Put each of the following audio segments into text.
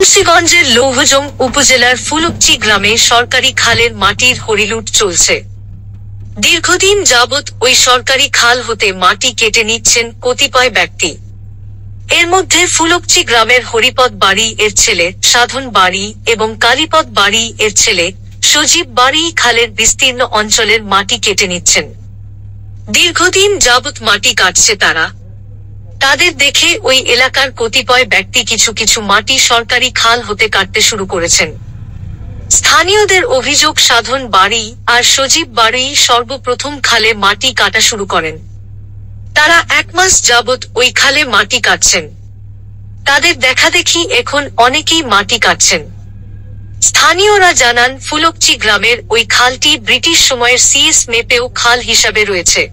মুন্সিগঞ্জের লৌহজং উপজেলার ফুলুকচি গ্রামে সরকারি খালের মাটির হরিলুট চলছে। দীর্ঘদিন যাবৎ ওই সরকারি খাল হতে মাটি কেটে নিচ্ছেন কতিপয় ব্যক্তি। এর মধ্যে ফুলুকচি গ্রামের হরিপদ বাড়ি এর ছেলে সাধন বাড়ি এবং কালীপদ বাড়ি এর ছেলে সজীব বাড়ি খালের বিস্তীর্ণ অঞ্চলের মাটি কেটে নিচ্ছেন। দীর্ঘদিন যাবৎ মাটি কাটছে তারা। তাদের দেখে ওই এলাকার কতিপয় ব্যক্তি কিছু কিছু মাটি সরকারি খাল হতে কাটতে শুরু করেছেন। স্থানীয়দের অভিযোগ সাধন বাড়ি আর সজীব বাড়ি সর্বপ্রথম খালে মাটি কাটা শুরু করেন। তারা 1 মাস যাবৎ ওই খালে মাটি কাটছেন। তাদের দেখাদেখি এখন অনেকেই মাটি কাটছেন। স্থানীয়রা জানান ফুলুকচি গ্রামের ওই খালটি ব্রিটিশ সময়ের সিএস মেপেও খাল হিসাবে রয়েছে।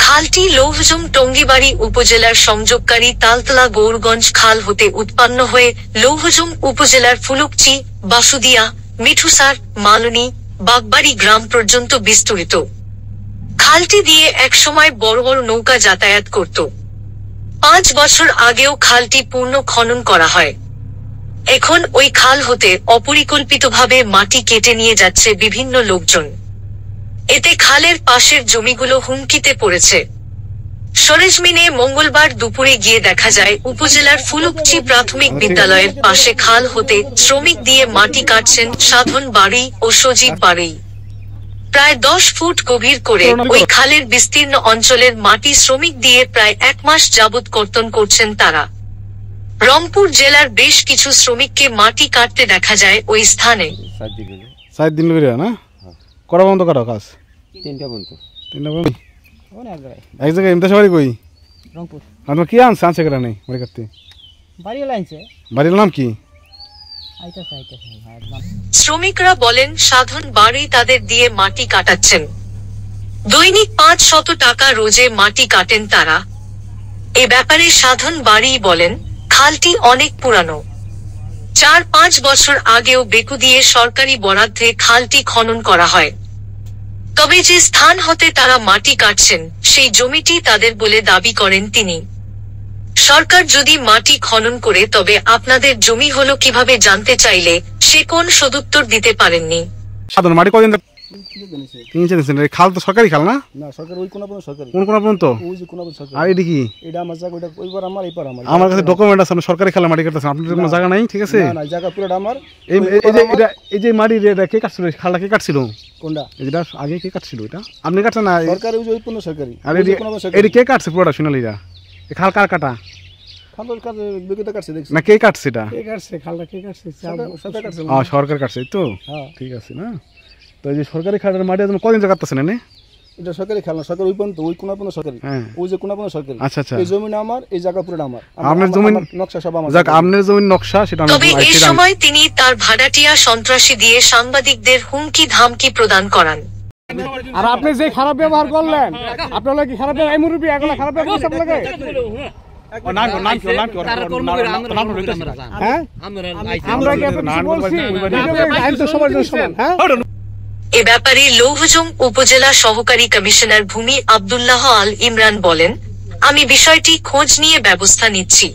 খালটি লৌহজং টঙ্গিবাড়ি উপজেলার সংযোগকারী তালতলা গৌরগঞ্জ খাল হতে উৎপন্ন হয়ে লৌহজং উপজেলার ফুলুকচি, বাসুদিয়া, মিঠুসার, মালনী, বাগবাড়ি গ্রাম পর্যন্ত বিস্তৃত। খালটি দিয়ে একসময় বড় বড় নৌকা যাতায়াত করত। 5 বছর আগেও খালটি পূর্ণ খনন করা হয়। এখন ওই খাল হতে অপরিকল্পিতভাবে মাটি কেটে নিয়ে যাচ্ছে বিভিন্ন লোকজন। এতে খালের পাশের জমিগুলো হুমকিতে পড়েছে। সরেজমিনে মঙ্গলবার দুপুরে গিয়ে দেখা যায় উপজেলার ফুলুকচি প্রাথমিক বিদ্যালয়ের পাশে খাল হতে শ্রমিক দিয়ে মাটি কাটছেন সাধন বাড়ি ও সজীব বাড়ি। প্রায় 10 ফুট গভীর করে ওই খালের বিস্তীর্ণ অঞ্চলের মাটি শ্রমিক দিয়ে প্রায় 1 মাস যাবৎ কর্তন করছেন তারা। রংপুর জেলার বেশ কিছু শ্রমিককে মাটি কাটতে দেখা যায় ওই স্থানে। 7 দিন ধরে না করা বন্ধ করা কাজ 3টা বন্ধ এক জায়গায় এমদাস বাড়ি কই রংপুর। আপনার কি আনছে কেন নেই বাড়ি কাটতে? বাড়ি লাইনছে। বাড়ির নাম কি? শ্রমিকরা বলেন সাধন বাড়ি তাদের দিয়ে মাটি কাটাচ্ছেন। দৈনিক 500 টাকা রোজে মাটি কাটেন তারা। এ ব্যাপারে সাধন বাড়ি বলেন খালটি অনেক পুরানো। 4-5 বছর আগেও বেকু দিয়ে সরকারি বরাদ্দে খালটি খনন করা হয়। তবে যে স্থান হতে তারা মাটি কাটছেন সেই জমিটি তাদের বলে দাবি করেন তিনি। সরকার যদি মাটি খনন করে তবে আপনাদের জমি হলো কিভাবে জানতে চাইলে সে কোন সদুত্তর দিতে পারেননি। সাধারণ মাটি কদিন খাল তো সরকারি খাল না? না সরকার ওই কোনা পর্যন্ত সরকারি। কোন কোনা পর্যন্ত? ওই যে কোনা পর্যন্ত সরকারি। আর এটা কি? এটা আমার জায়গা, ওইটা ওইবার আমার এইবার আমার। আমার কাছে ডকুমেন্ট আছে আপনি সরকারি খালে মাটি কাটতেছেন, আপনাদের কোনো জায়গা নাই, ঠিক আছে? না না জায়গা পুরোটা আমার। এই যে মাটি এটা কে কাটছিল? খালটা কে কাটছিল? কোনটা? এটা আগে কে কাটছিল? এটা আপনি কাটছেন না? সরকারি ওই যে ওই পূর্ণ সরকারি। আর এটা কে কাটছে পুরোটা শুনালিরা? এই খাল কার কাটা? খালের কাছে বিগত কাটছে দেখছি। না কে কাটছে এটা? কে কাটছে খালটা? কে কাটছে? সরকার কাটছে। সরকার কাটছে তো? হ্যাঁ ঠিক আছে না। তো এই যে সরকারি খালের মাটি আপনি কদিন কাটতেছেন এনে? এটা সরকারি খাল না, সরকার ওই পর্যন্ত ওই কোনা পর্যন্ত সরকারি। ওই যে কোনা পর্যন্ত সরকারি। আচ্ছা আচ্ছা। এই জমিটা আমার, এই জায়গা পুরোটা আমার। আপনার জমি নকশা সব আমার। যাক আপনার জমির নকশা সেটা তবে এই সময় তিনি তার ভাড়াটিয়া সন্ত্রাসী দিয়ে সাংবাদিকদের হুমকি ধামকি প্রদান করান। আর আপনি যে খারাপ ব্যবহার করলেন, আপনারা কি খারাপ ব্যবহার? এই মুরব্বি এগুলো খারাপ ব্যবহার করছে আপনাকে? আমরা কি এত কিছু বলছি? আইন তো সবার জন্য সমান। হ্যাঁ, এ ব্যাপারে লৌহজং উপজেলা সহকারী কমিশনার ভূমি আব্দুল্লাহ আল ইমরান বলেন, আমি বিষয়টি খোঁজ নিয়ে ব্যবস্থা নিচ্ছি।